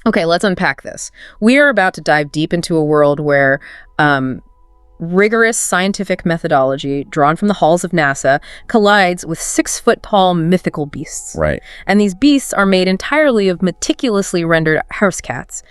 Okay, let's unpack this. We are about to dive deep into a world where rigorous scientific methodology drawn from the halls of NASA collides with 6-foot-tall mythical beasts. Right. And these beasts are made entirely of meticulously rendered house cats.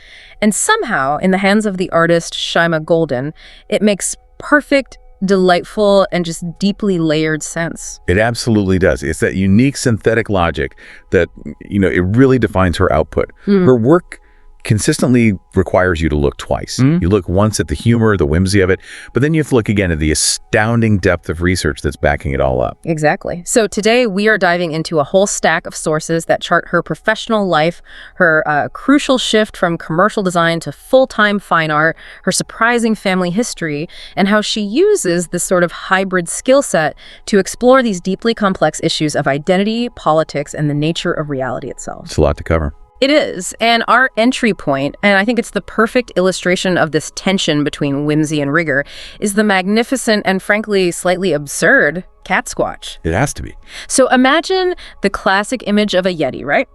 And somehow, in the hands of the artist SHYAMA GOLDEN, it makes perfect, delightful, and just deeply layered sense. It absolutely does. It's that unique synthetic logic that, it really defines her output. Her work consistently requires you to look twice. You look once at the humor, the whimsy of it, but then you have to look again at the astounding depth of research that's backing it all up. Exactly. So today we are diving into a whole stack of sources that chart her professional life, her crucial shift from commercial design to full-time fine art, her surprising family history, and how she uses this sort of hybrid skill set to explore these deeply complex issues of identity, politics, and the nature of reality itself. It's a lot to cover. It is, and our entry point, and I think it's the perfect illustration of this tension between whimsy and rigor, is the magnificent and frankly slightly absurd Catsquatch. It has to be. So imagine the classic image of a yeti, right?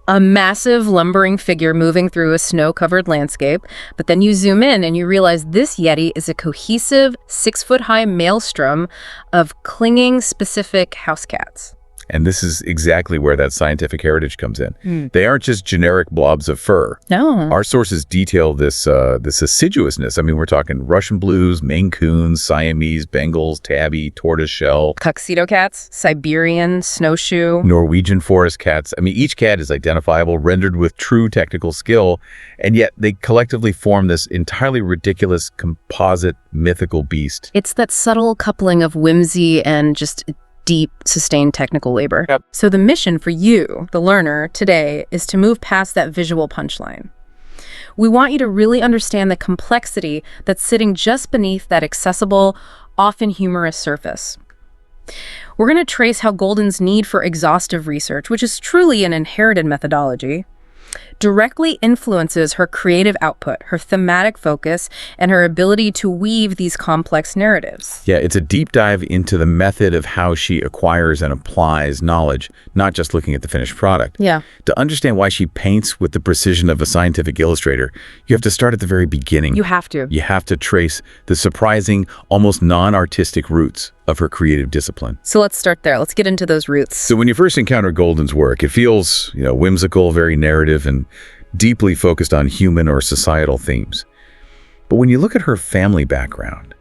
A massive lumbering figure moving through a snow-covered landscape, but then you zoom in and you realize this yeti is a cohesive 6-foot-high maelstrom of clinging specific house cats. And this is exactly where that scientific heritage comes in. They aren't just generic blobs of fur. No. Our sources detail this assiduousness. I mean, we're talking Russian blues, Maine Coons, Siamese, Bengals, Tabby, Tortoiseshell. Tuxedo cats, Siberian, Snowshoe. Norwegian Forest cats. I mean, each cat is identifiable, rendered with true technical skill, and yet they collectively form this entirely ridiculous composite mythical beast. It's that subtle coupling of whimsy and just deep, sustained technical labor. Yep. So the mission for you, the learner, today is to move past that visual punchline. We want you to really understand the complexity that's sitting just beneath that accessible, often humorous surface. We're going to trace how Golden's need for exhaustive research, which is truly an inherited methodology, directly influences her creative output, her thematic focus, and her ability to weave these complex narratives. Yeah, it's a deep dive into the method of how she acquires and applies knowledge, not just looking at the finished product. Yeah. To understand why she paints with the precision of a scientific illustrator, you have to start at the very beginning. You have to. You have to trace the surprising, almost non-artistic roots of her creative discipline. So let's start there. Let's get into those roots. So when you first encounter Golden's work, it feels, whimsical, very narrative, and deeply focused on human or societal themes. But when you look at her family background,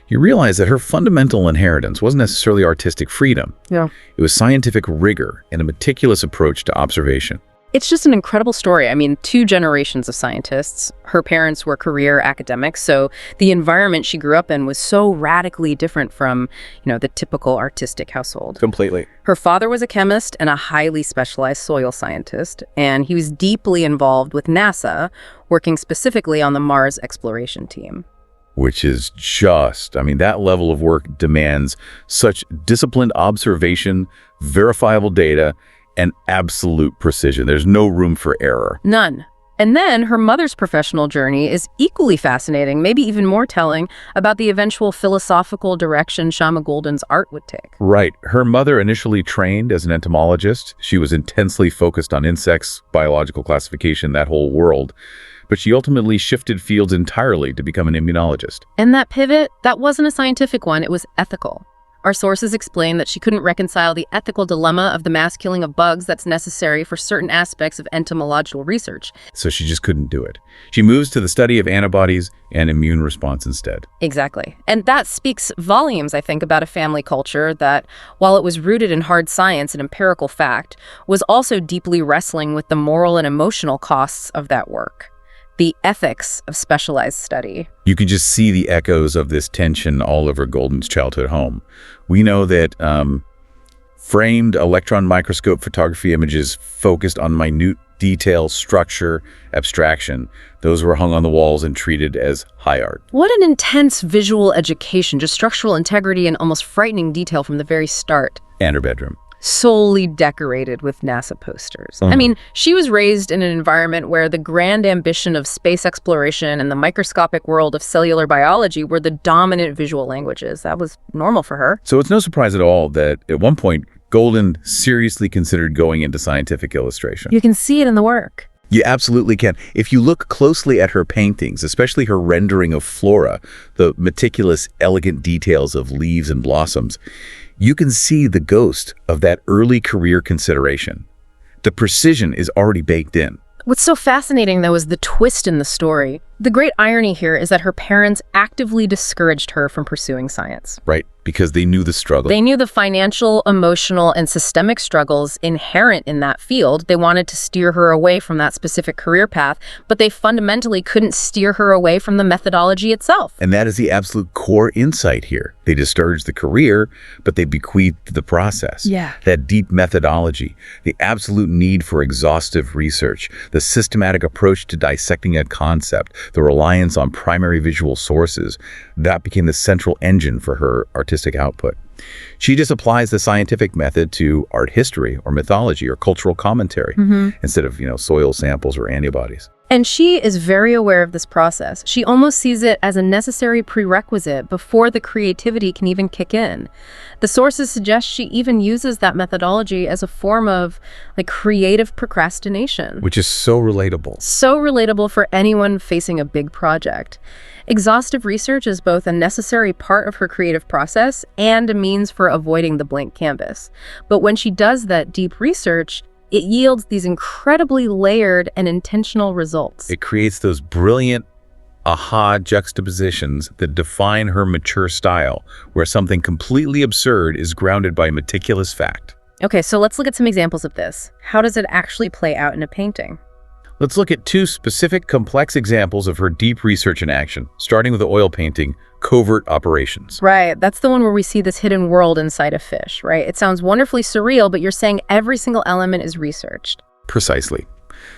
you realize that her fundamental inheritance wasn't necessarily artistic freedom. Yeah. It was scientific rigor and a meticulous approach to observation. It's just an incredible story. I mean, 2 generations of scientists. Her parents were career academics, so the environment she grew up in was so radically different from, the typical artistic household. Completely. Her father was a chemist and a highly specialized soil scientist, and he was deeply involved with NASA, working specifically on the Mars exploration team. Which is that level of work demands such disciplined observation, verifiable data, and absolute precision. There's no room for error. None. And then her mother's professional journey is equally fascinating, maybe even more telling, about the eventual philosophical direction SHYAMA GOLDEN's art would take. Right. Her mother initially trained as an entomologist. She was intensely focused on insects, biological classification, that whole world. But she ultimately shifted fields entirely to become an immunologist. And that pivot, that wasn't a scientific one, it was ethical. Our sources explain that she couldn't reconcile the ethical dilemma of the mass killing of bugs that's necessary for certain aspects of entomological research. So she just couldn't do it. She moves to the study of antibodies and immune response instead. Exactly. And that speaks volumes, I think, about a family culture that, while it was rooted in hard science and empirical fact, was also deeply wrestling with the moral and emotional costs of that work. The ethics of specialized study. You can just see the echoes of this tension all over Golden's childhood home. We know that framed electron microscope photography images focused on minute detail, structure, abstraction, those were hung on the walls and treated as high art. What an intense visual education, just structural integrity and almost frightening detail from the very start. And her bedroom. Solely decorated with NASA posters. I mean, she was raised in an environment where the grand ambition of space exploration and the microscopic world of cellular biology were the dominant visual languages. That was normal for her. So it's no surprise at all that at one point, Golden seriously considered going into scientific illustration. You can see it in the work. You absolutely can. If you look closely at her paintings, especially her rendering of flora, the meticulous, elegant details of leaves and blossoms, you can see the ghost of that early career consideration. The precision is already baked in. What's so fascinating, though, is the twist in the story. The great irony here is that her parents actively discouraged her from pursuing science. Right, because they knew the struggle. They knew the financial, emotional, and systemic struggles inherent in that field. They wanted to steer her away from that specific career path, but they fundamentally couldn't steer her away from the methodology itself. And that is the absolute core insight here. They discouraged the career, but they bequeathed the process. Yeah. That deep methodology, the absolute need for exhaustive research, the systematic approach to dissecting a concept, the reliance on primary visual sources, that became the central engine for her artistic output. She just applies the scientific method to art history or mythology or cultural commentary instead of, soil samples or antibodies. And she is very aware of this process. She almost sees it as a necessary prerequisite before the creativity can even kick in. The sources suggest she even uses that methodology as a form of creative procrastination. Which is so relatable. So relatable for anyone facing a big project. Exhaustive research is both a necessary part of her creative process and a means for avoiding the blank canvas. But when she does that deep research, it yields these incredibly layered and intentional results. It creates those brilliant aha juxtapositions that define her mature style, where something completely absurd is grounded by meticulous fact. Okay, so let's look at some examples of this. How does it actually play out in a painting? Let's look at two specific complex examples of her deep research in action, starting with the oil painting, Covert Operations. Right, that's the one where we see this hidden world inside a fish, right? It sounds wonderfully surreal, but you're saying every single element is researched. Precisely.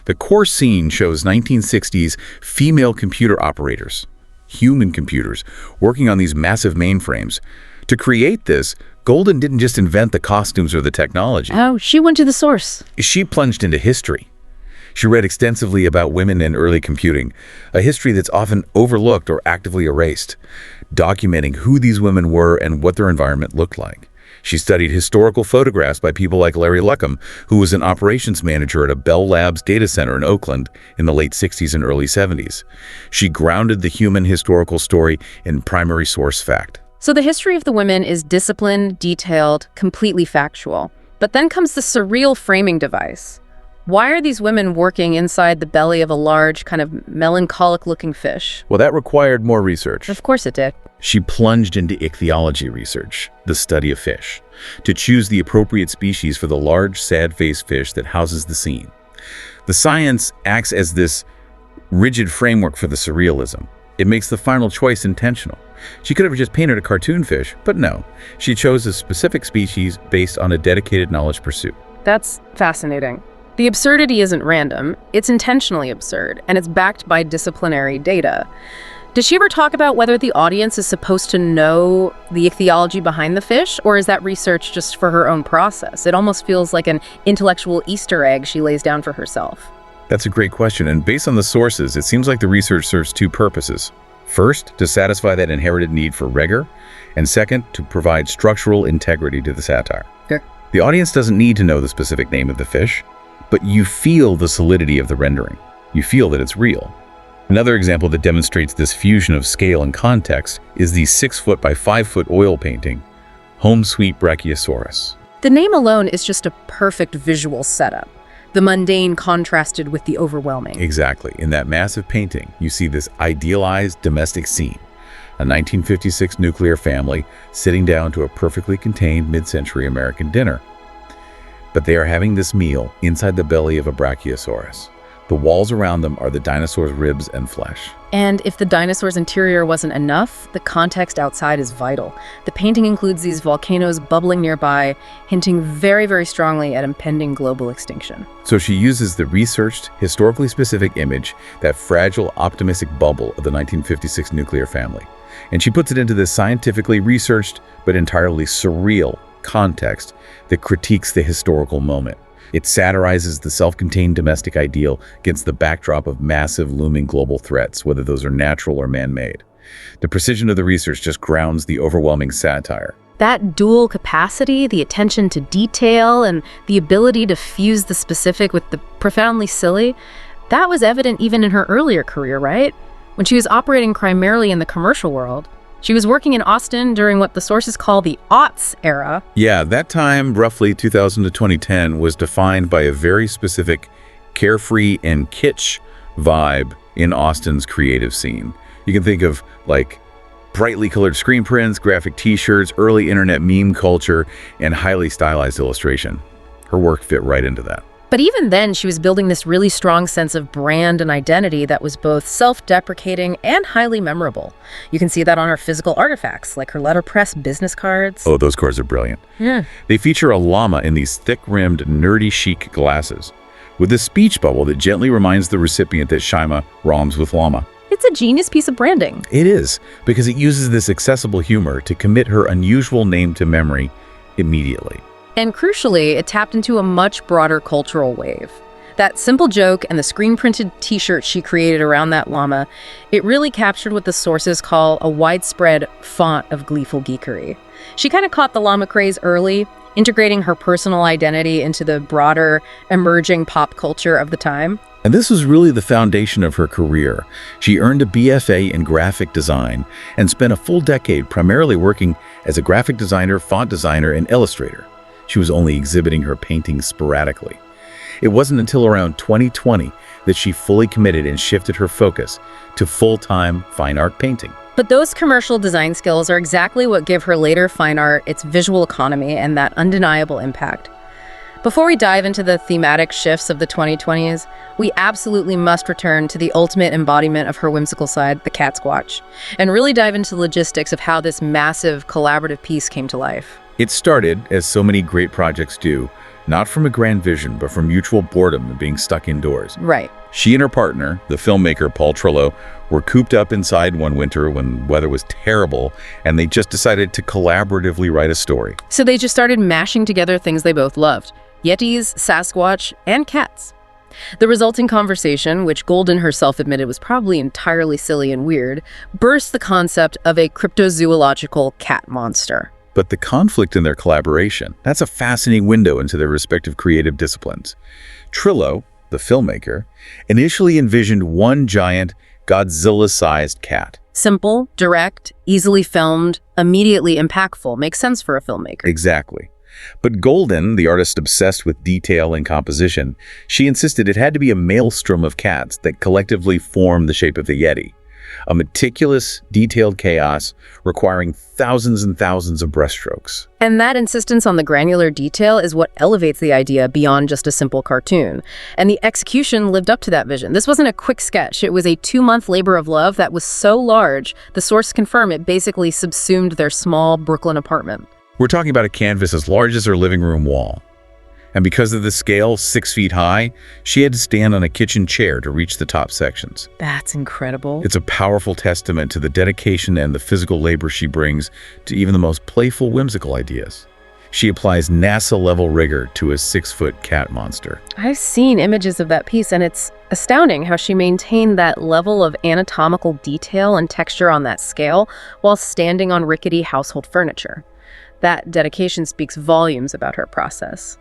The core scene shows 1960s female computer operators, human computers, working on these massive mainframes. To create this, Golden didn't just invent the costumes or the technology. Oh, she went to the source. She plunged into history. She read extensively about women in early computing, a history that's often overlooked or actively erased, documenting who these women were and what their environment looked like. She studied historical photographs by people like Larry Luckham, who was an operations manager at a Bell Labs data center in Oakland in the late 60s and early 70s. She grounded the human historical story in primary source fact. So the history of the women is disciplined, detailed, completely factual. But then comes the surreal framing device. Why are these women working inside the belly of a large, kind of melancholic-looking fish? Well, that required more research. Of course it did. She plunged into ichthyology research, the study of fish, to choose the appropriate species for the large, sad-faced fish that houses the scene. The science acts as this rigid framework for the surrealism. It makes the final choice intentional. She could have just painted a cartoon fish, but no. She chose a specific species based on a dedicated knowledge pursuit. That's fascinating. The absurdity isn't random, it's intentionally absurd, and it's backed by disciplinary data. Does she ever talk about whether the audience is supposed to know the ichthyology behind the fish, or is that research just for her own process? It almost feels like an intellectual Easter egg she lays down for herself. That's a great question, and based on the sources, it seems like the research serves two purposes. First, to satisfy that inherited need for rigor, and second, to provide structural integrity to the satire. Sure. The audience doesn't need to know the specific name of the fish, but you feel the solidity of the rendering. You feel that it's real. Another example that demonstrates this fusion of scale and context is the 6-foot by 5-foot oil painting, Home Sweet Brachiosaurus. The name alone is just a perfect visual setup. The mundane contrasted with the overwhelming. Exactly. In that massive painting, you see this idealized domestic scene, a 1956 nuclear family sitting down to a perfectly contained mid-century American dinner. But they are having this meal inside the belly of a brachiosaurus. The walls around them are the dinosaur's ribs and flesh. And if the dinosaur's interior wasn't enough, the context outside is vital. The painting includes these volcanoes bubbling nearby, hinting very, very strongly at impending global extinction. So she uses the researched, historically specific image, that fragile, optimistic bubble of the 1956 nuclear family. And she puts it into this scientifically researched, but entirely surreal context that critiques the historical moment. It satirizes the self-contained domestic ideal against the backdrop of massive looming global threats, whether those are natural or man-made. The precision of the research just grounds the overwhelming satire. That dual capacity, the attention to detail, and the ability to fuse the specific with the profoundly silly, That was evident even in her earlier career, right? When she was operating primarily in the commercial world. She was working in Austin during what the sources call the aughts era. Yeah, that time, roughly 2000 to 2010, was defined by a very specific carefree and kitsch vibe in Austin's creative scene. You can think of, like, brightly colored screen prints, graphic t-shirts, early internet meme culture, and highly stylized illustration. Her work fit right into that. But even then, she was building this really strong sense of brand and identity that was both self-deprecating and highly memorable. You can see that on her physical artifacts, like her letterpress business cards. Oh, those cards are brilliant. Yeah. They feature a llama in these thick-rimmed, nerdy chic glasses, with a speech bubble that gently reminds the recipient that Shyama rhymes with llama. It's a genius piece of branding. It is, because it uses this accessible humor to commit her unusual name to memory immediately. And crucially, it tapped into a much broader cultural wave. That simple joke and the screen-printed t-shirt she created around that llama, it really captured what the sources call a widespread font of gleeful geekery. She kind of caught the llama craze early, integrating her personal identity into the broader, emerging pop culture of the time. And this was really the foundation of her career. She earned a BFA in graphic design and spent a full decade primarily working as a graphic designer, font designer, and illustrator. She was only exhibiting her paintings sporadically. It wasn't until around 2020 that she fully committed and shifted her focus to full-time fine art painting. But those commercial design skills are exactly what give her later fine art its visual economy and that undeniable impact. Before we dive into the thematic shifts of the 2020s, we absolutely must return to the ultimate embodiment of her whimsical side, the Catsquatch, and really dive into the logistics of how this massive collaborative piece came to life. It started, as so many great projects do, not from a grand vision, but from mutual boredom and being stuck indoors. Right. She and her partner, the filmmaker Paul Trillo, were cooped up inside one winter when weather was terrible, and they just decided to collaboratively write a story. So they just started mashing together things they both loved: yetis, sasquatch, and cats. The resulting conversation, which Golden herself admitted was probably entirely silly and weird, burst the concept of a cryptozoological cat monster. But the conflict in their collaboration, that's a fascinating window into their respective creative disciplines. Trillo, the filmmaker, initially envisioned one giant Godzilla-sized cat. Simple, direct, easily filmed, immediately impactful. Makes sense for a filmmaker. Exactly. But Golden, the artist obsessed with detail and composition, she insisted it had to be a maelstrom of cats that collectively formed the shape of the yeti. A meticulous, detailed chaos requiring thousands and thousands of brushstrokes. And that insistence on the granular detail is what elevates the idea beyond just a simple cartoon. And the execution lived up to that vision. This wasn't a quick sketch. It was a 2-month labor of love that was so large, the source confirmed it basically subsumed their small Brooklyn apartment. We're talking about a canvas as large as her living room wall. And because of the scale, 6 feet high, she had to stand on a kitchen chair to reach the top sections. That's incredible. It's a powerful testament to the dedication and the physical labor she brings to even the most playful, whimsical ideas. She applies NASA-level rigor to a 6-foot cat monster. I've seen images of that piece, and it's astounding how she maintained that level of anatomical detail and texture on that scale while standing on rickety household furniture. That dedication speaks volumes about her process.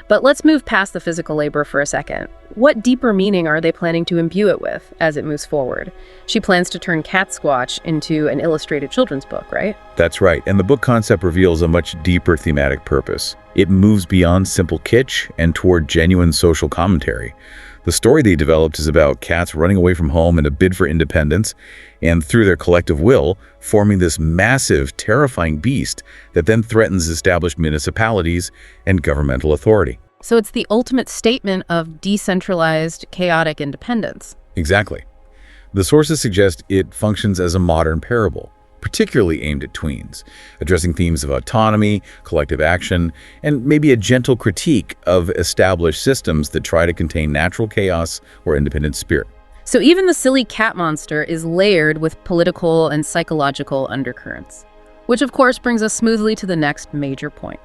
But let's move past the physical labor for a second. What deeper meaning are they planning to imbue it with as it moves forward? She plans to turn Catsquatch into an illustrated children's book, right? That's right, and the book concept reveals a much deeper thematic purpose. It moves beyond simple kitsch and toward genuine social commentary. The story they developed is about cats running away from home in a bid for independence, and through their collective will, forming this massive, terrifying beast that then threatens established municipalities and governmental authority. So it's the ultimate statement of decentralized, chaotic independence. Exactly. The sources suggest it functions as a modern parable, particularly aimed at tweens, addressing themes of autonomy, collective action, and maybe a gentle critique of established systems that try to contain natural chaos or independent spirit. So even the silly cat monster is layered with political and psychological undercurrents, which of course brings us smoothly to the next major point: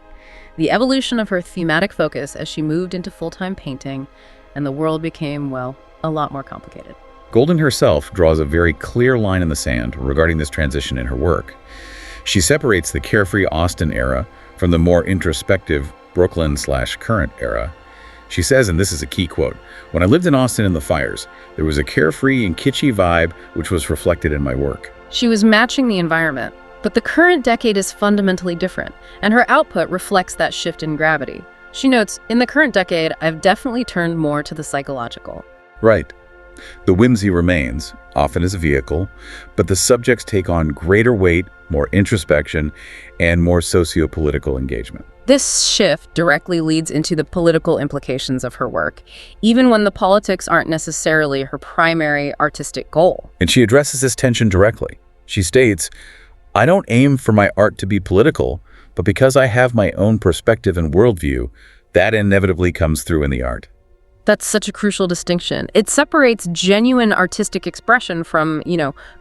the evolution of her thematic focus as she moved into full-time painting, and the world became, well, a lot more complicated. Golden herself draws a very clear line in the sand regarding this transition in her work. She separates the carefree Austin era from the more introspective Brooklyn/current era. She says, and this is a key quote, "When I lived in Austin in the fires, there was a carefree and kitschy vibe which was reflected in my work." She was matching the environment, but the current decade is fundamentally different, and her output reflects that shift in gravity. She notes, "In the current decade, I've definitely turned more to the psychological." Right. The whimsy remains, often as a vehicle, but the subjects take on greater weight, more introspection, and more socio-political engagement. This shift directly leads into the political implications of her work, even when the politics aren't necessarily her primary artistic goal. And she addresses this tension directly. She states, "I don't aim for my art to be political, but because I have my own perspective and worldview, that inevitably comes through in the art." That's such a crucial distinction. It separates genuine artistic expression from,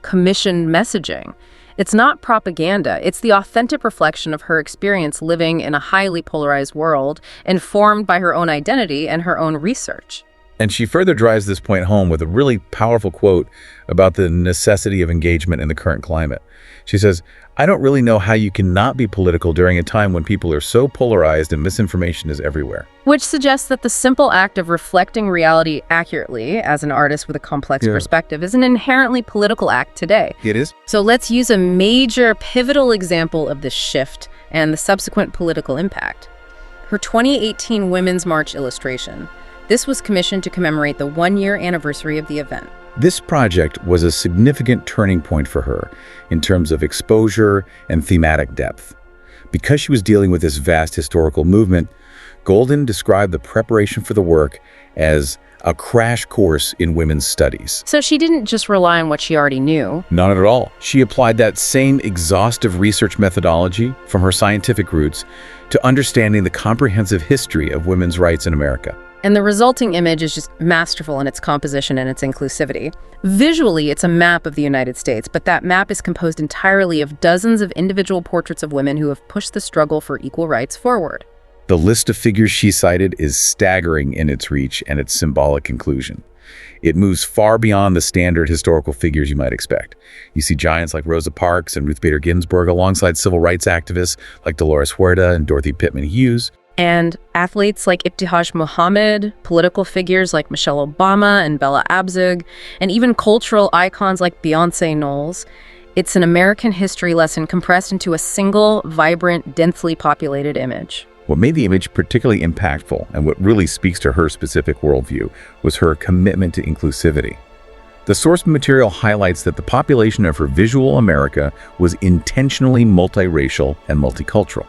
commissioned messaging. It's not propaganda. It's the authentic reflection of her experience living in a highly polarized world, informed by her own identity and her own research. And she further drives this point home with a really powerful quote about the necessity of engagement in the current climate. She says, "I don't really know how you can not be political during a time when people are so polarized and misinformation is everywhere." Which suggests that the simple act of reflecting reality accurately as an artist with a complex perspective is an inherently political act today. It is. So let's use a major pivotal example of this shift and the subsequent political impact. Her 2018 Women's March illustration. This was commissioned to commemorate the one-year anniversary of the event. This project was a significant turning point for her in terms of exposure and thematic depth. Because she was dealing with this vast historical movement, Golden described the preparation for the work as a crash course in women's studies. So she didn't just rely on what she already knew. Not at all. She applied that same exhaustive research methodology from her scientific roots to understanding the comprehensive history of women's rights in America. And the resulting image is just masterful in its composition and its inclusivity. Visually, it's a map of the United States, but that map is composed entirely of dozens of individual portraits of women who have pushed the struggle for equal rights forward. The list of figures she cited is staggering in its reach and its symbolic inclusion. It moves far beyond the standard historical figures you might expect. You see giants like Rosa Parks and Ruth Bader Ginsburg alongside civil rights activists like Dolores Huerta and Dorothy Pittman Hughes. And athletes like Ibtihaj Muhammad, political figures like Michelle Obama and Bella Abzug, and even cultural icons like Beyoncé Knowles. It's an American history lesson compressed into a single, vibrant, densely populated image. What made the image particularly impactful, and what really speaks to her specific worldview, was her commitment to inclusivity. The source material highlights that the population of her visual America was intentionally multiracial and multicultural.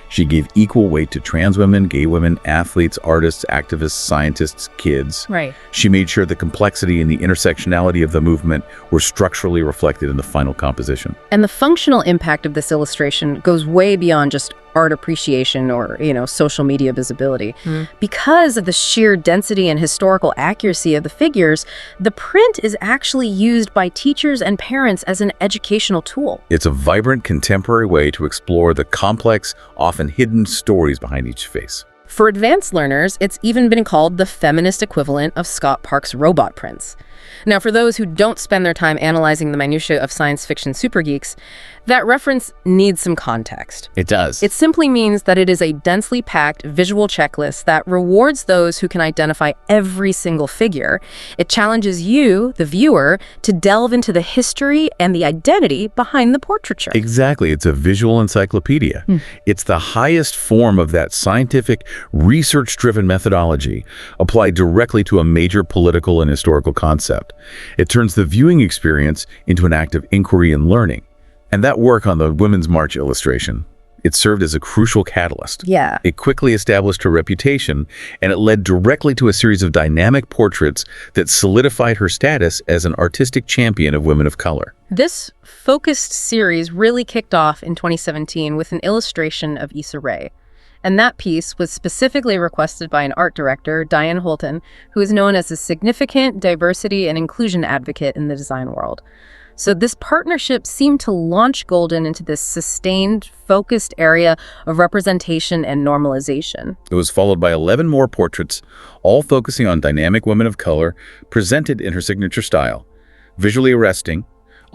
She gave equal weight to trans women, gay women, athletes, artists, activists, scientists, kids. Right. She made sure the complexity and the intersectionality of the movement were structurally reflected in the final composition. And the functional impact of this illustration goes way beyond just art appreciation or, social media visibility. Because of the sheer density and historical accuracy of the figures, the print is actually used by teachers and parents as an educational tool. It's a vibrant contemporary way to explore the complex, often hidden stories behind each face. For advanced learners, it's even been called the feminist equivalent of Scott Parks' robot prints. Now, for those who don't spend their time analyzing the minutiae of science fiction supergeeks, that reference needs some context. It does. It simply means that it is a densely packed visual checklist that rewards those who can identify every single figure. It challenges you, the viewer, to delve into the history and the identity behind the portraiture. Exactly. It's a visual encyclopedia. It's the highest form of that scientific, research-driven methodology applied directly to a major political and historical concept. It turns the viewing experience into an act of inquiry and learning. And that work on the Women's March illustration, it served as a crucial catalyst. Yeah. It quickly established her reputation, and it led directly to a series of dynamic portraits that solidified her status as an artistic champion of women of color. This focused series really kicked off in 2017 with an illustration of Issa Rae. And that piece was specifically requested by an art director, Diane Holton, who is known as a significant diversity and inclusion advocate in the design world. So this partnership seemed to launch Golden into this sustained, focused area of representation and normalization. It was followed by 11 more portraits, all focusing on dynamic women of color, presented in her signature style. Visually arresting,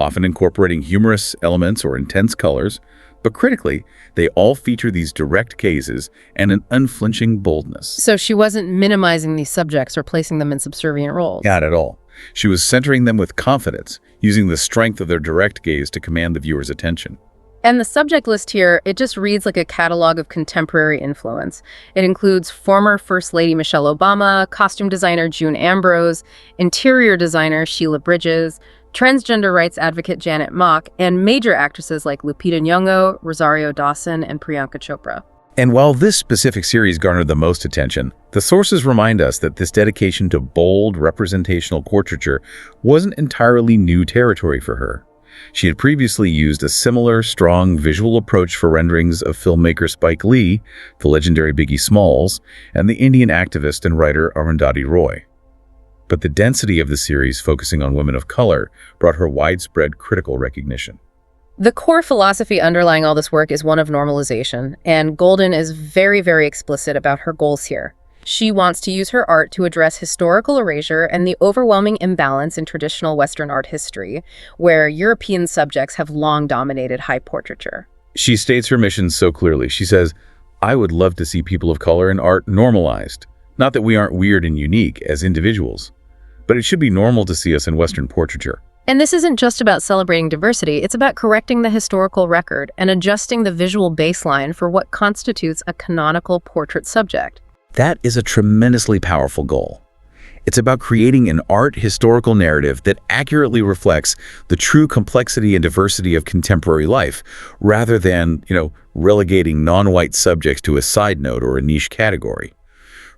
often incorporating humorous elements or intense colors, but critically, they all feature these direct gazes and an unflinching boldness. So she wasn't minimizing these subjects or placing them in subservient roles. Not at all. She was centering them with confidence, using the strength of their direct gaze to command the viewer's attention. And the subject list here, it just reads like a catalog of contemporary influence. It includes former First Lady Michelle Obama, costume designer June Ambrose, interior designer Sheila Bridges, transgender rights advocate Janet Mock, and major actresses like Lupita Nyong'o, Rosario Dawson, and Priyanka Chopra. And while this specific series garnered the most attention, the sources remind us that this dedication to bold, representational portraiture wasn't entirely new territory for her. She had previously used a similar, strong visual approach for renderings of filmmaker Spike Lee, the legendary Biggie Smalls, and the Indian activist and writer Arundhati Roy. But the density of the series focusing on women of color brought her widespread critical recognition. The core philosophy underlying all this work is one of normalization, and Golden is very, very explicit about her goals here. She wants to use her art to address historical erasure and the overwhelming imbalance in traditional Western art history, where European subjects have long dominated high portraiture. She states her mission so clearly. She says, "I would love to see people of color in art normalized. Not that we aren't weird and unique as individuals, but it should be normal to see us in Western portraiture." And this isn't just about celebrating diversity, it's about correcting the historical record and adjusting the visual baseline for what constitutes a canonical portrait subject. That is a tremendously powerful goal. It's about creating an art historical narrative that accurately reflects the true complexity and diversity of contemporary life, rather than, relegating non-white subjects to a side note or a niche category.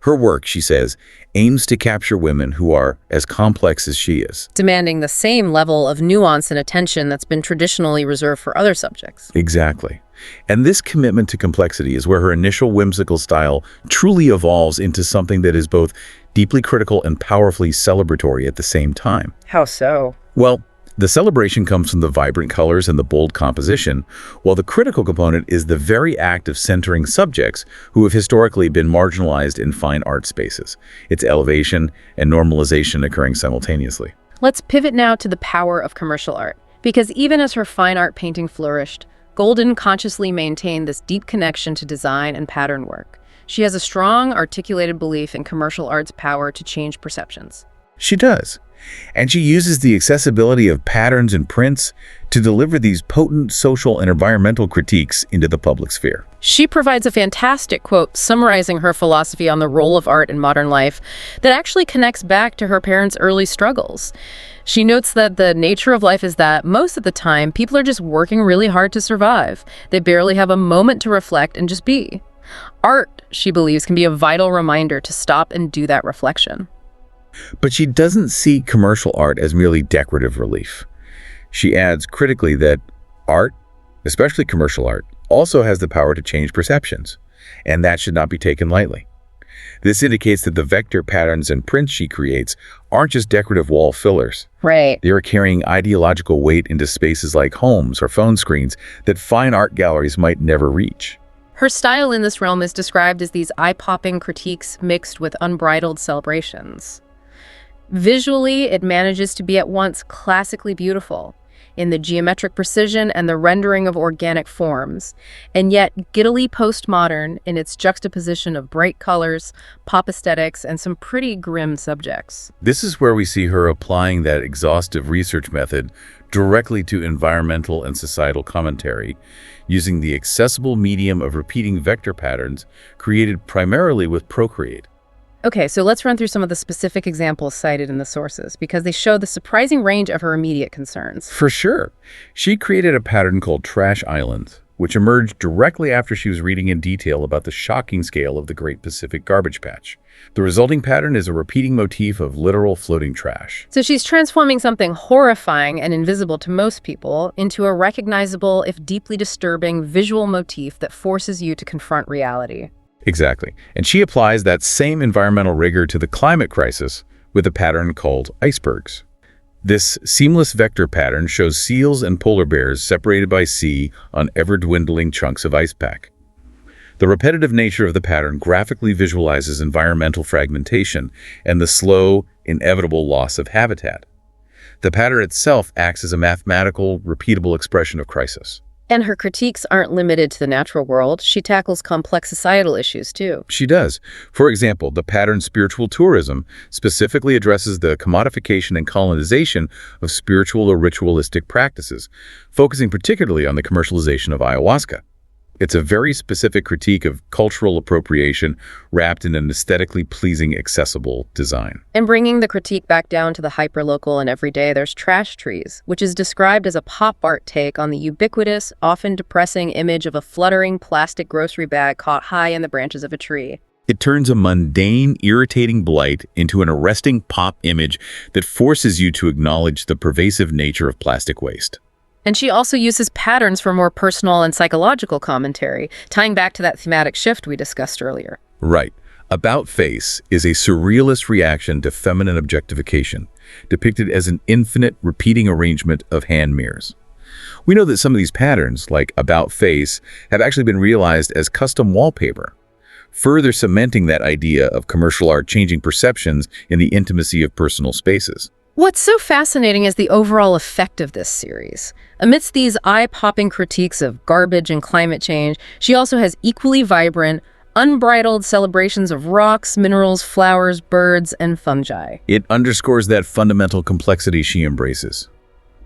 Her work, she says, aims to capture women who are as complex as she is, demanding the same level of nuance and attention that's been traditionally reserved for other subjects. Exactly. And this commitment to complexity is where her initial whimsical style truly evolves into something that is both deeply critical and powerfully celebratory at the same time. How so? Well, the celebration comes from the vibrant colors and the bold composition, while the critical component is the very act of centering subjects who have historically been marginalized in fine art spaces. It's elevation and normalization occurring simultaneously. Let's pivot now to the power of commercial art, because even as her fine art painting flourished, Golden consciously maintained this deep connection to design and pattern work. She has a strong, articulated belief in commercial art's power to change perceptions. She does. And she uses the accessibility of patterns and prints to deliver these potent social and environmental critiques into the public sphere. She provides a fantastic quote summarizing her philosophy on the role of art in modern life that actually connects back to her parents' early struggles. She notes that the nature of life is that most of the time, people are just working really hard to survive. They barely have a moment to reflect and just be. Art, she believes, can be a vital reminder to stop and do that reflection. But she doesn't see commercial art as merely decorative relief. She adds critically that art, especially commercial art, also has the power to change perceptions, and that should not be taken lightly. This indicates that the vector patterns and prints she creates aren't just decorative wall fillers. Right. They are carrying ideological weight into spaces like homes or phone screens that fine art galleries might never reach. Her style in this realm is described as these eye-popping critiques mixed with unbridled celebrations. Visually, it manages to be at once classically beautiful in the geometric precision and the rendering of organic forms, and yet giddily postmodern in its juxtaposition of bright colors, pop aesthetics, and some pretty grim subjects. This is where we see her applying that exhaustive research method directly to environmental and societal commentary, using the accessible medium of repeating vector patterns created primarily with Procreate. Okay, so let's run through some of the specific examples cited in the sources, because they show the surprising range of her immediate concerns. For sure. She created a pattern called Trash Island, which emerged directly after she was reading in detail about the shocking scale of the Great Pacific Garbage Patch. The resulting pattern is a repeating motif of literal floating trash. So she's transforming something horrifying and invisible to most people into a recognizable, if deeply disturbing, visual motif that forces you to confront reality. Exactly. And she applies that same environmental rigor to the climate crisis with a pattern called icebergs. This seamless vector pattern shows seals and polar bears separated by sea on ever-dwindling chunks of ice pack. The repetitive nature of the pattern graphically visualizes environmental fragmentation and the slow, inevitable loss of habitat. The pattern itself acts as a mathematical, repeatable expression of crisis. And her critiques aren't limited to the natural world. She tackles complex societal issues, too. She does. For example, the pattern spiritual tourism specifically addresses the commodification and colonization of spiritual or ritualistic practices, focusing particularly on the commercialization of ayahuasca. It's a very specific critique of cultural appropriation wrapped in an aesthetically pleasing, accessible design. And bringing the critique back down to the hyperlocal and everyday, there's Trash Trees, which is described as a pop art take on the ubiquitous, often depressing image of a fluttering plastic grocery bag caught high in the branches of a tree. It turns a mundane, irritating blight into an arresting pop image that forces you to acknowledge the pervasive nature of plastic waste. And she also uses patterns for more personal and psychological commentary, tying back to that thematic shift we discussed earlier. Right. About Face is a surrealist reaction to feminine objectification, depicted as an infinite, repeating arrangement of hand mirrors. We know that some of these patterns, like About Face, have actually been realized as custom wallpaper, further cementing that idea of commercial art changing perceptions in the intimacy of personal spaces. What's so fascinating is the overall effect of this series. Amidst these eye-popping critiques of garbage and climate change, she also has equally vibrant, unbridled celebrations of rocks, minerals, flowers, birds, and fungi. It underscores that fundamental complexity she embraces.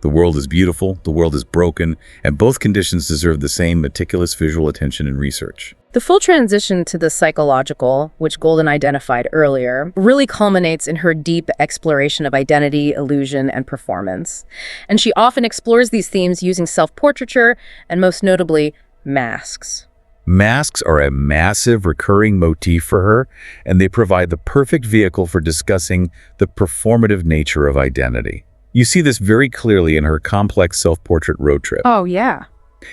The world is beautiful, the world is broken, and both conditions deserve the same meticulous visual attention and research. The full transition to the psychological, which Golden identified earlier, really culminates in her deep exploration of identity, illusion, and performance. And she often explores these themes using self-portraiture and, most notably, masks. Masks are a massive recurring motif for her, and they provide the perfect vehicle for discussing the performative nature of identity. You see this very clearly in her complex self-portrait road trip. Oh, yeah.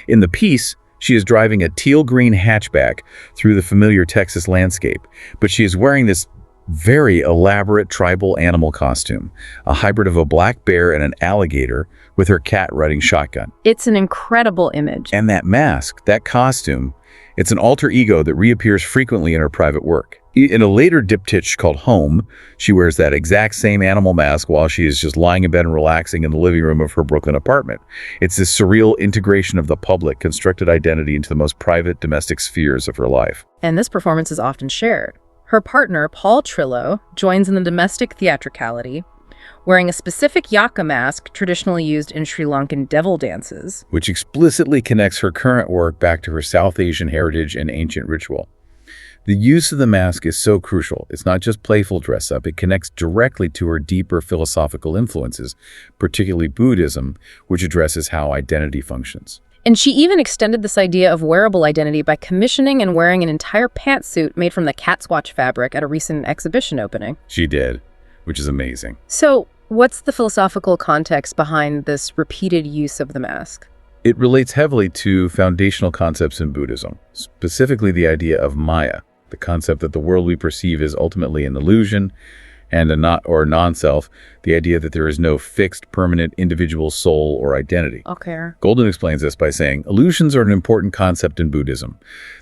In the piece, she is driving a teal-green hatchback through the familiar Texas landscape, but she is wearing this very elaborate tribal animal costume, a hybrid of a black bear and an alligator with her cat riding shotgun. It's an incredible image. And that mask, that costume, it's an alter ego that reappears frequently in her private work. In a later diptych called Home, she wears that exact same animal mask while she is just lying in bed and relaxing in the living room of her Brooklyn apartment. It's this surreal integration of the public, constructed identity into the most private domestic spheres of her life. And this performance is often shared. Her partner, Paul Trillo, joins in the domestic theatricality, wearing a specific yaka mask traditionally used in Sri Lankan devil dances, which explicitly connects her current work back to her South Asian heritage and ancient ritual. The use of the mask is so crucial. It's not just playful dress-up. It connects directly to her deeper philosophical influences, particularly Buddhism, which addresses how identity functions. And she even extended this idea of wearable identity by commissioning and wearing an entire pantsuit made from the Catsquatch fabric at a recent exhibition opening. She did, which is amazing. So, what's the philosophical context behind this repeated use of the mask? It relates heavily to foundational concepts in Buddhism, specifically the idea of Maya, the concept that the world we perceive is ultimately an illusion, and a non-self, the idea that there is no fixed, permanent individual soul or identity. Okay. Golden explains this by saying, illusions are an important concept in Buddhism.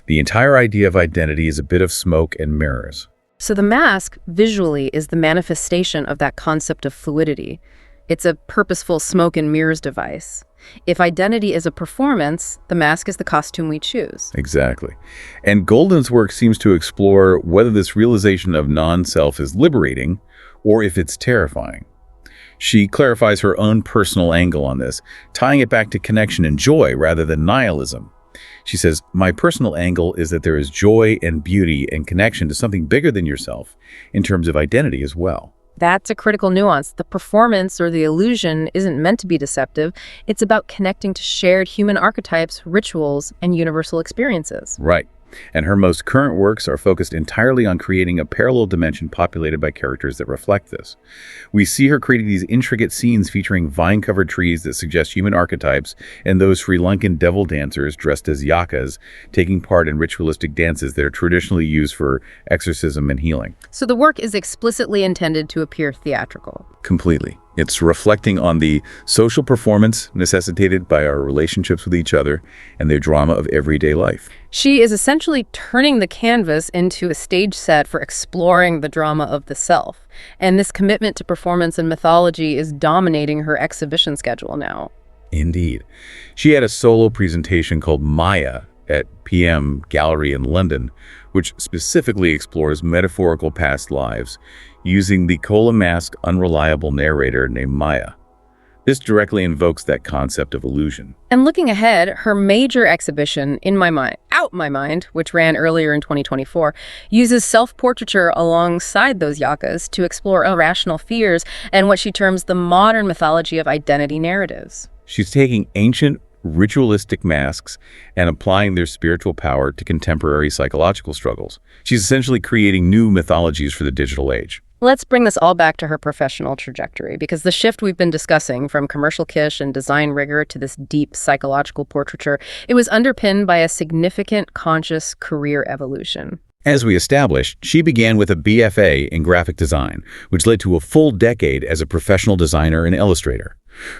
The entire idea of identity is a bit of smoke and mirrors. So the mask, visually, is the manifestation of that concept of fluidity. It's a purposeful smoke and mirrors device. If identity is a performance, the mask is the costume we choose. Exactly. And Golden's work seems to explore whether this realization of non-self is liberating or if it's terrifying. She clarifies her own personal angle on this, tying it back to connection and joy rather than nihilism. She says, my personal angle is that there is joy and beauty and connection to something bigger than yourself in terms of identity as well. That's a critical nuance. The performance or the illusion isn't meant to be deceptive. It's about connecting to shared human archetypes, rituals, and universal experiences. Right. And her most current works are focused entirely on creating a parallel dimension populated by characters that reflect this. We see her creating these intricate scenes featuring vine-covered trees that suggest human archetypes and those Sri Lankan devil dancers dressed as yakas taking part in ritualistic dances that are traditionally used for exorcism and healing. So the work is explicitly intended to appear theatrical. Completely. It's reflecting on the social performance necessitated by our relationships with each other and the drama of everyday life. She is essentially turning the canvas into a stage set for exploring the drama of the self. And this commitment to performance and mythology is dominating her exhibition schedule now. Indeed. She had a solo presentation called Maya at PM Gallery in London, which specifically explores metaphorical past lives using the cola-masked, unreliable narrator named Maya. This directly invokes that concept of illusion. And looking ahead, her major exhibition, In My Mind, Out My Mind, which ran earlier in 2024, uses self-portraiture alongside those yakas to explore irrational fears and what she terms the modern mythology of identity narratives. She's taking ancient ritualistic masks and applying their spiritual power to contemporary psychological struggles. She's essentially creating new mythologies for the digital age. Let's bring this all back to her professional trajectory, because the shift we've been discussing from commercial kitsch and design rigor to this deep psychological portraiture, it was underpinned by a significant conscious career evolution. As we established, she began with a BFA in graphic design, which led to a full decade as a professional designer and illustrator.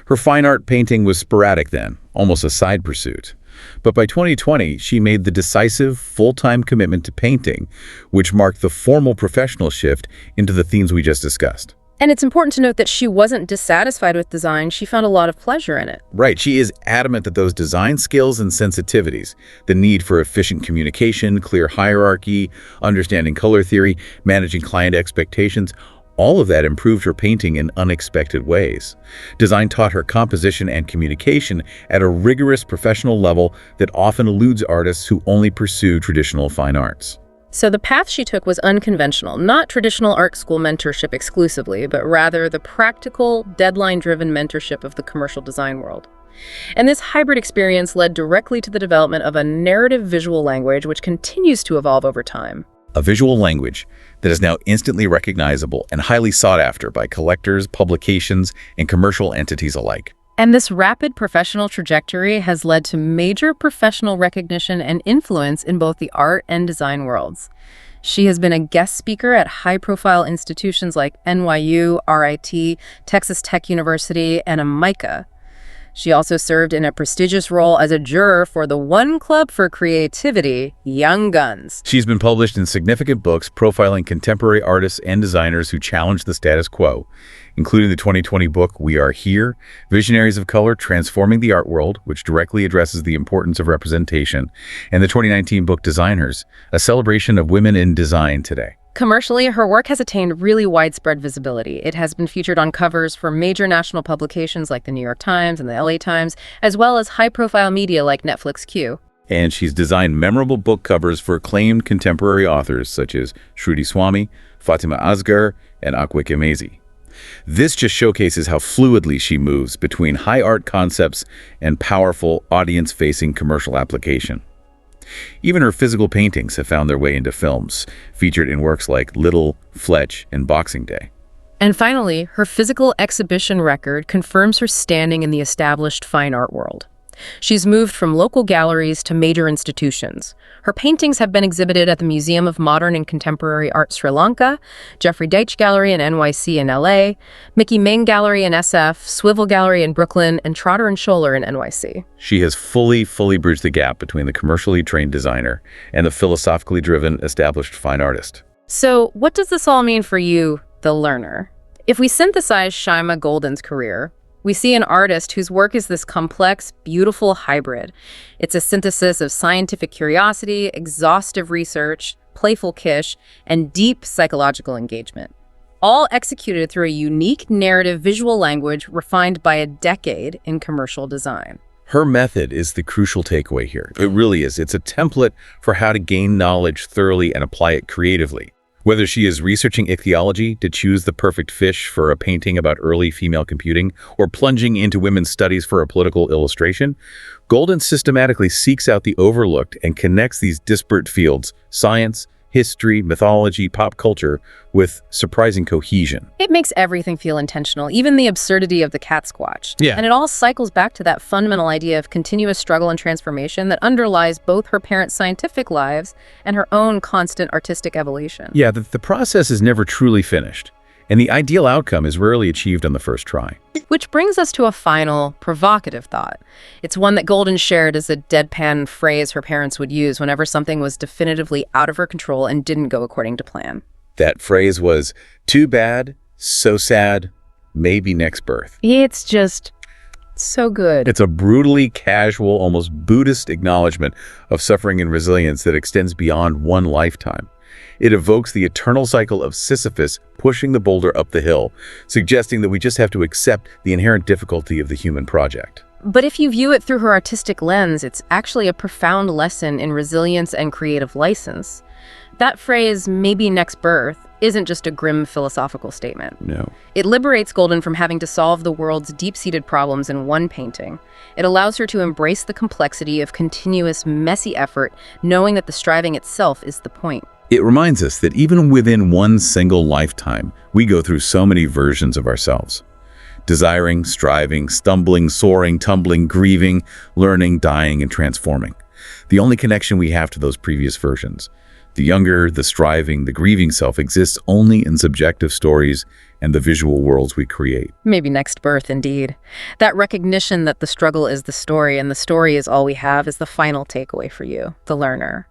Her fine art painting was sporadic then, almost a side pursuit. But by 2020, she made the decisive, full-time commitment to painting, which marked the formal professional shift into the themes we just discussed. And it's important to note that she wasn't dissatisfied with design. She found a lot of pleasure in it. Right. She is adamant that those design skills and sensitivities, the need for efficient communication, clear hierarchy, understanding color theory, managing client expectations, all of that improved her painting in unexpected ways. Design taught her composition and communication at a rigorous professional level that often eludes artists who only pursue traditional fine arts. So the path she took was unconventional, not traditional art school mentorship exclusively, but rather the practical, deadline-driven mentorship of the commercial design world. And this hybrid experience led directly to the development of a narrative visual language which continues to evolve over time. A visual language that is now instantly recognizable and highly sought after by collectors, publications, and commercial entities alike. And this rapid professional trajectory has led to major professional recognition and influence in both the art and design worlds. She has been a guest speaker at high-profile institutions like NYU, RIT, Texas Tech University, and MICA. She also served in a prestigious role as a juror for the One Club for Creativity, Young Guns. She's been published in significant books profiling contemporary artists and designers who challenge the status quo, including the 2020 book We Are Here, Visionaries of Color Transforming the Art World, which directly addresses the importance of representation, and the 2019 book Designers, a celebration of women in design today. Commercially, her work has attained really widespread visibility. It has been featured on covers for major national publications like the New York Times and the LA Times, as well as high-profile media like Netflix Q. And she's designed memorable book covers for acclaimed contemporary authors such as Shruti Swami, Fatima Asghar, and Outwork. This just showcases how fluidly she moves between high art concepts and powerful, audience-facing commercial application. Even her physical paintings have found their way into films, featured in works like Little, Fletch, and Boxing Day. And finally, her physical exhibition record confirms her standing in the established fine art world. She's moved from local galleries to major institutions. Her paintings have been exhibited at the Museum of Modern and Contemporary Art Sri Lanka, Jeffrey Deitch Gallery in NYC and LA, Mickey Ming Gallery in SF, Swivel Gallery in Brooklyn, and Trotter and Scholler in NYC. She has fully bridged the gap between the commercially trained designer and the philosophically driven established fine artist. So what does this all mean for you, the learner? If we synthesize SHYAMA Golden's career, we see an artist whose work is this complex, beautiful hybrid. It's a synthesis of scientific curiosity, exhaustive research, playful kitsch, and deep psychological engagement, all executed through a unique narrative visual language refined by a decade in commercial design. Her method is the crucial takeaway here. It really is. It's a template for how to gain knowledge thoroughly and apply it creatively. Whether she is researching ichthyology to choose the perfect fish for a painting about early female computing, or plunging into women's studies for a political illustration, Golden systematically seeks out the overlooked and connects these disparate fields, science, history, mythology, pop culture, with surprising cohesion. It makes everything feel intentional, even the absurdity of the Catsquatch. Yeah. And it all cycles back to that fundamental idea of continuous struggle and transformation that underlies both her parents' scientific lives and her own constant artistic evolution. Yeah, the process is never truly finished. and the ideal outcome is rarely achieved on the first try. Which brings us to a final, provocative thought. It's one that Golden shared as a deadpan phrase her parents would use whenever something was definitively out of her control and didn't go according to plan. That phrase was, "Too bad, so sad, maybe next birth." It's just so good. It's a brutally casual, almost Buddhist acknowledgement of suffering and resilience that extends beyond one lifetime. It evokes the eternal cycle of Sisyphus pushing the boulder up the hill, suggesting that we just have to accept the inherent difficulty of the human project. But if you view it through her artistic lens, it's actually a profound lesson in resilience and creative license. That phrase, "maybe next birth," isn't just a grim philosophical statement. No. It liberates Golden from having to solve the world's deep-seated problems in one painting. It allows her to embrace the complexity of continuous, messy effort, knowing that the striving itself is the point. It reminds us that even within one single lifetime, we go through so many versions of ourselves. Desiring, striving, stumbling, soaring, tumbling, grieving, learning, dying, and transforming. The only connection we have to those previous versions, the younger, the striving, the grieving self, exists only in subjective stories and the visual worlds we create. Maybe next birth, indeed. That recognition that the struggle is the story and the story is all we have is the final takeaway for you, the learner.